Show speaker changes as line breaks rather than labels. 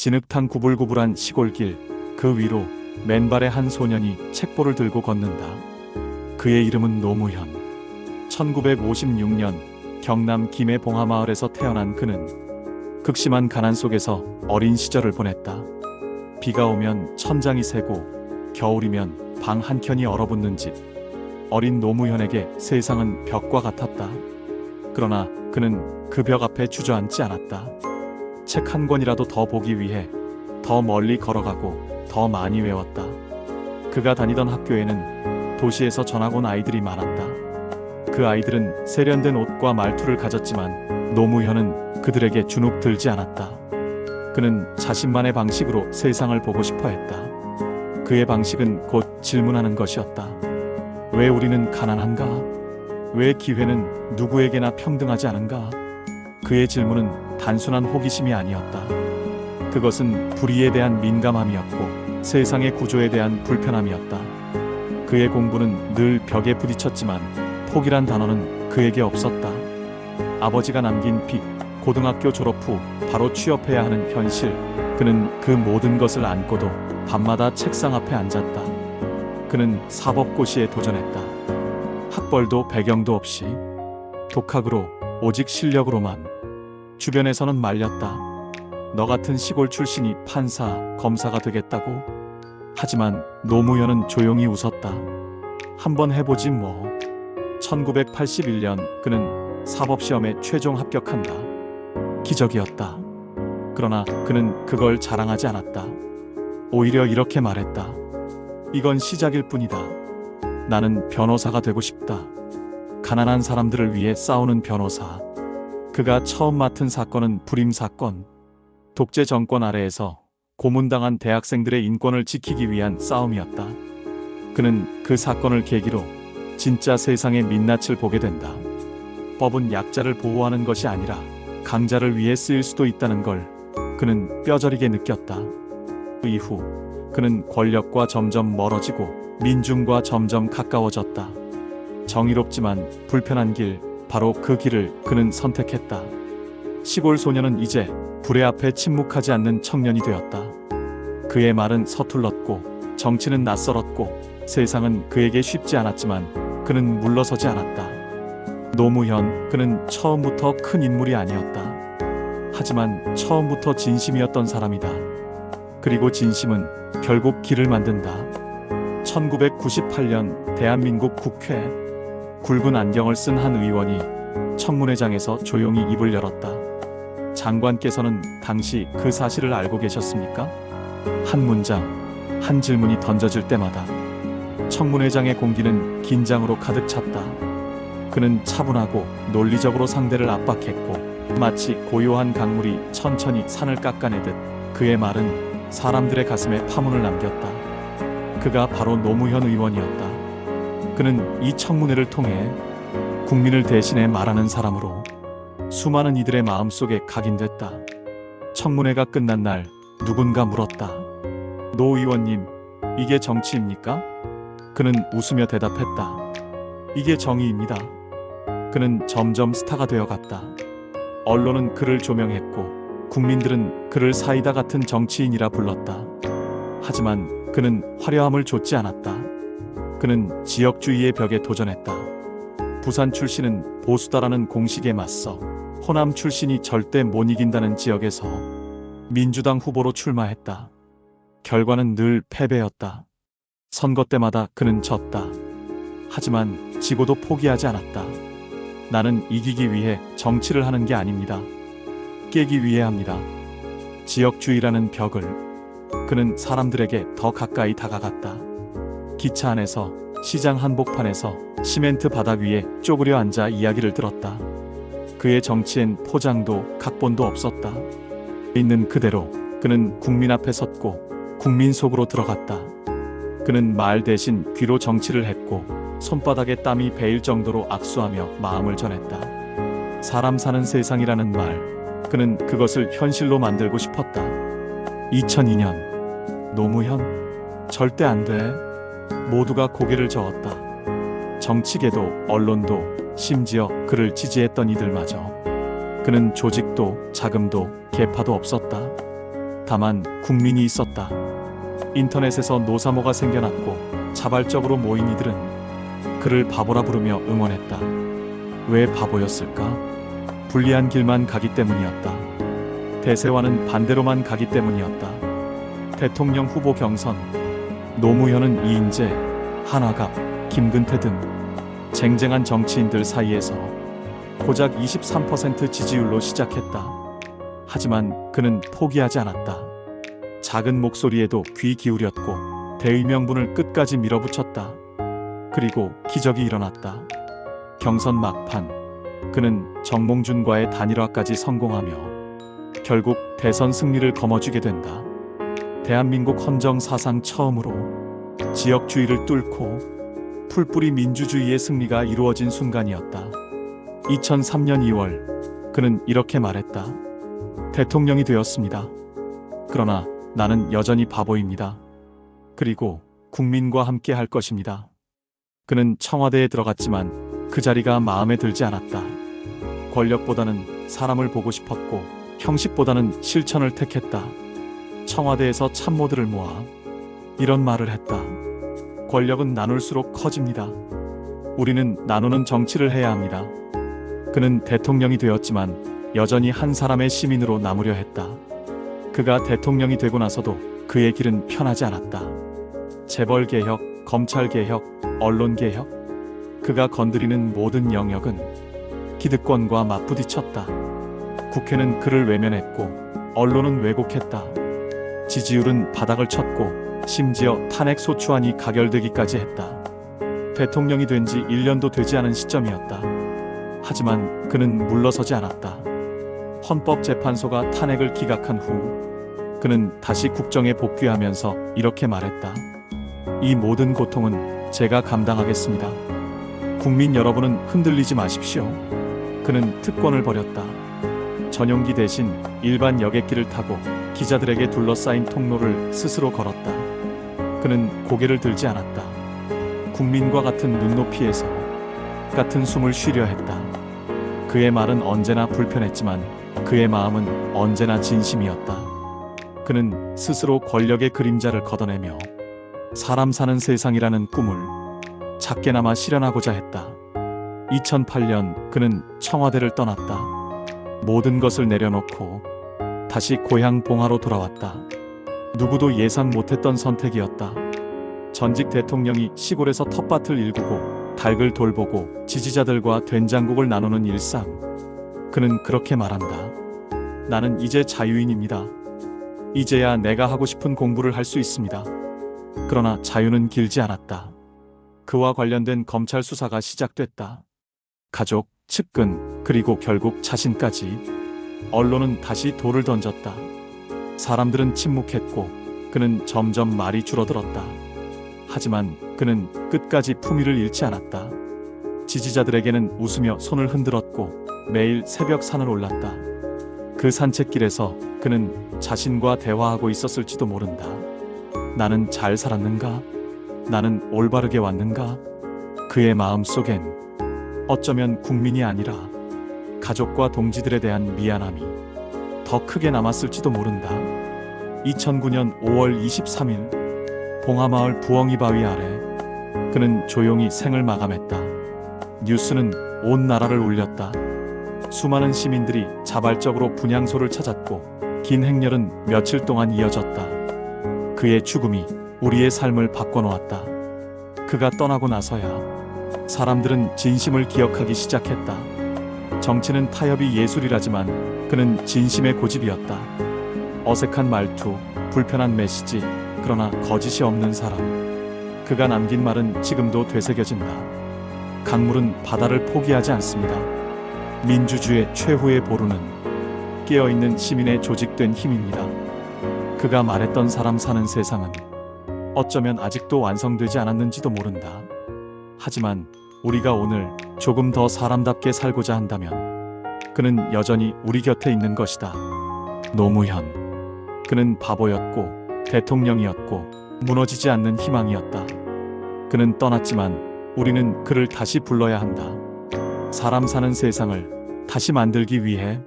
진흙탕 구불구불한 시골길, 그 위로 맨발의 한 소년이 책보를 들고 걷는다. 그의 이름은 노무현. 1956년 경남 김해 봉하마을에서 태어난 그는 극심한 가난 속에서 어린 시절을 보냈다. 비가 오면 천장이 새고 겨울이면 방 한켠이 얼어붙는 집. 어린 노무현에게 세상은 벽과 같았다. 그러나 그는 그 벽 앞에 주저앉지 않았다. 책 한 권이라도 더 보기 위해 더 멀리 걸어가고 더 많이 외웠다. 그가 다니던 학교에는 도시에서 전학 온 아이들이 많았다. 그 아이들은 세련된 옷과 말투를 가졌지만 노무현은 그들에게 주눅 들지 않았다. 그는 자신만의 방식으로 세상을 보고 싶어 했다. 그의 방식은 곧 질문하는 것이었다. 왜 우리는 가난한가? 왜 기회는 누구에게나 평등하지 않은가? 그의 질문은 단순한 호기심이 아니었다. 그것은 불의에 대한 민감함이었고 세상의 구조에 대한 불편함이었다. 그의 공부는 늘 벽에 부딪혔지만 포기란 단어는 그에게 없었다. 아버지가 남긴 빚, 고등학교 졸업 후 바로 취업해야 하는 현실, 그는 그 모든 것을 안고도 밤마다 책상 앞에 앉았다. 그는 사법고시에 도전했다. 학벌도 배경도 없이 독학으로 오직 실력으로만. 주변에서는 말렸다. 너 같은 시골 출신이 판사, 검사가 되겠다고? 하지만 노무현은 조용히 웃었다. 한번 해보지 뭐. 1981년 그는 사법시험에 최종 합격한다. 기적이었다. 그러나 그는 그걸 자랑하지 않았다. 오히려 이렇게 말했다. 이건 시작일 뿐이다. 나는 변호사가 되고 싶다. 가난한 사람들을 위해 싸우는 변호사. 그가 처음 맡은 사건은 불임 사건. 독재 정권 아래에서 고문당한 대학생들의 인권을 지키기 위한 싸움이었다. 그는 그 사건을 계기로 진짜 세상의 민낯을 보게 된다. 법은 약자를 보호하는 것이 아니라 강자를 위해 쓰일 수도 있다는 걸 그는 뼈저리게 느꼈다. 그 이후 그는 권력과 점점 멀어지고 민중과 점점 가까워졌다. 정의롭지만 불편한 길, 바로 그 길을 그는 선택했다. 시골 소년은 이제 불의 앞에 침묵하지 않는 청년이 되었다. 그의 말은 서툴렀고 정치는 낯설었고 세상은 그에게 쉽지 않았지만 그는 물러서지 않았다. 노무현, 그는 처음부터 큰 인물이 아니었다. 하지만 처음부터 진심이었던 사람이다. 그리고 진심은 결국 길을 만든다. 1998년 대한민국 국회. 굵은 안경을 쓴 한 의원이 청문회장에서 조용히 입을 열었다. 장관께서는 당시 그 사실을 알고 계셨습니까? 한 문장, 한 질문이 던져질 때마다 청문회장의 공기는 긴장으로 가득 찼다. 그는 차분하고 논리적으로 상대를 압박했고 마치 고요한 강물이 천천히 산을 깎아내듯 그의 말은 사람들의 가슴에 파문을 남겼다. 그가 바로 노무현 의원이었다. 그는 이 청문회를 통해 국민을 대신해 말하는 사람으로 수많은 이들의 마음속에 각인됐다. 청문회가 끝난 날 누군가 물었다. 노 의원님, 이게 정치입니까? 그는 웃으며 대답했다. 이게 정의입니다. 그는 점점 스타가 되어갔다. 언론은 그를 조명했고 국민들은 그를 사이다 같은 정치인이라 불렀다. 하지만 그는 화려함을 좇지 않았다. 그는 지역주의의 벽에 도전했다. 부산 출신은 보수다라는 공식에 맞서 호남 출신이 절대 못 이긴다는 지역에서 민주당 후보로 출마했다. 결과는 늘 패배였다. 선거 때마다 그는 졌다. 하지만 지고도 포기하지 않았다. 나는 이기기 위해 정치를 하는 게 아닙니다. 깨기 위해 합니다. 지역주의라는 벽을. 그는 사람들에게 더 가까이 다가갔다. 기차 안에서, 시장 한복판에서, 시멘트 바닥 위에 쪼그려 앉아 이야기를 들었다. 그의 정치엔 포장도 각본도 없었다. 있는 그대로 그는 국민 앞에 섰고 국민 속으로 들어갔다. 그는 말 대신 귀로 정치를 했고 손바닥에 땀이 배일 정도로 악수하며 마음을 전했다. 사람 사는 세상이라는 말, 그는 그것을 현실로 만들고 싶었다. 2002년 노무현, 절대 안 돼. 모두가 고개를 저었다. 정치계도 언론도 심지어 그를 지지했던 이들마저. 그는 조직도 자금도 계파도 없었다. 다만 국민이 있었다. 인터넷에서 노사모가 생겨났고 자발적으로 모인 이들은 그를 바보라 부르며 응원했다. 왜 바보였을까? 불리한 길만 가기 때문이었다. 대세와는 반대로만 가기 때문이었다. 대통령 후보 경선, 노무현은 이인재, 한화갑, 김근태 등 쟁쟁한 정치인들 사이에서 고작 23% 지지율로 시작했다. 하지만 그는 포기하지 않았다. 작은 목소리에도 귀 기울였고 대의명분을 끝까지 밀어붙였다. 그리고 기적이 일어났다. 경선 막판, 그는 정몽준과의 단일화까지 성공하며 결국 대선 승리를 거머쥐게 된다. 대한민국 헌정 사상 처음으로 지역주의를 뚫고 풀뿌리 민주주의의 승리가 이루어진 순간이었다. 2003년 2월, 그는 이렇게 말했다. 대통령이 되었습니다. 그러나 나는 여전히 바보입니다. 그리고 국민과 함께 할 것입니다. 그는 청와대에 들어갔지만 그 자리가 마음에 들지 않았다. 권력보다는 사람을 보고 싶었고 형식보다는 실천을 택했다. 청와대에서 참모들을 모아 이런 말을 했다. 권력은 나눌수록 커집니다. 우리는 나누는 정치를 해야 합니다. 그는 대통령이 되었지만 여전히 한 사람의 시민으로 남으려 했다. 그가 대통령이 되고 나서도 그의 길은 편하지 않았다. 재벌개혁, 검찰개혁, 언론개혁, 그가 건드리는 모든 영역은 기득권과 맞부딪혔다. 국회는 그를 외면했고 언론은 왜곡했다. 지지율은 바닥을 쳤고 심지어 탄핵소추안이 가결되기까지 했다. 대통령이 된 지 1년도 되지 않은 시점이었다. 하지만 그는 물러서지 않았다. 헌법재판소가 탄핵을 기각한 후 그는 다시 국정에 복귀하면서 이렇게 말했다. 이 모든 고통은 제가 감당하겠습니다. 국민 여러분은 흔들리지 마십시오. 그는 특권을 버렸다. 전용기 대신 일반 여객기를 타고 기자들에게 둘러싸인 통로를 스스로 걸었다. 그는 고개를 들지 않았다. 국민과 같은 눈높이에서 같은 숨을 쉬려 했다. 그의 말은 언제나 불편했지만 그의 마음은 언제나 진심이었다. 그는 스스로 권력의 그림자를 걷어내며 사람 사는 세상이라는 꿈을 작게나마 실현하고자 했다. 2008년 그는 청와대를 떠났다. 모든 것을 내려놓고 다시 고향 봉화로 돌아왔다. 누구도 예상 못했던 선택이었다. 전직 대통령이 시골에서 텃밭을 일구고 닭을 돌보고 지지자들과 된장국을 나누는 일상. 그는 그렇게 말한다. 나는 이제 자유인입니다. 이제야 내가 하고 싶은 공부를 할 수 있습니다. 그러나 자유는 길지 않았다. 그와 관련된 검찰 수사가 시작됐다. 가족, 측근, 그리고 결국 자신까지. 언론은 다시 돌을 던졌다. 사람들은 침묵했고 그는 점점 말이 줄어들었다. 하지만 그는 끝까지 품위를 잃지 않았다. 지지자들에게는 웃으며 손을 흔들었고 매일 새벽 산을 올랐다. 그 산책길에서 그는 자신과 대화하고 있었을지도 모른다. 나는 잘 살았는가? 나는 올바르게 왔는가? 그의 마음속엔 어쩌면 국민이 아니라 가족과 동지들에 대한 미안함이 더 크게 남았을지도 모른다. 2009년 5월 23일 봉하마을 부엉이 바위 아래 그는 조용히 생을 마감했다. 뉴스는 온 나라를 울렸다. 수많은 시민들이 자발적으로 분향소를 찾았고 긴 행렬은 며칠 동안 이어졌다. 그의 죽음이 우리의 삶을 바꿔놓았다. 그가 떠나고 나서야 사람들은 진심을 기억하기 시작했다. 정치는 타협이 예술이라지만 그는 진심의 고집이었다. 어색한 말투, 불편한 메시지, 그러나 거짓이 없는 사람. 그가 남긴 말은 지금도 되새겨진다. 강물은 바다를 포기하지 않습니다. 민주주의 최후의 보루는 깨어있는 시민의 조직된 힘입니다. 그가 말했던 사람 사는 세상은 어쩌면 아직도 완성되지 않았는지도 모른다. 하지만 우리가 오늘 조금 더 사람답게 살고자 한다면 그는 여전히 우리 곁에 있는 것이다. 노무현. 그는 바보였고 대통령이었고 무너지지 않는 희망이었다. 그는 떠났지만 우리는 그를 다시 불러야 한다. 사람 사는 세상을 다시 만들기 위해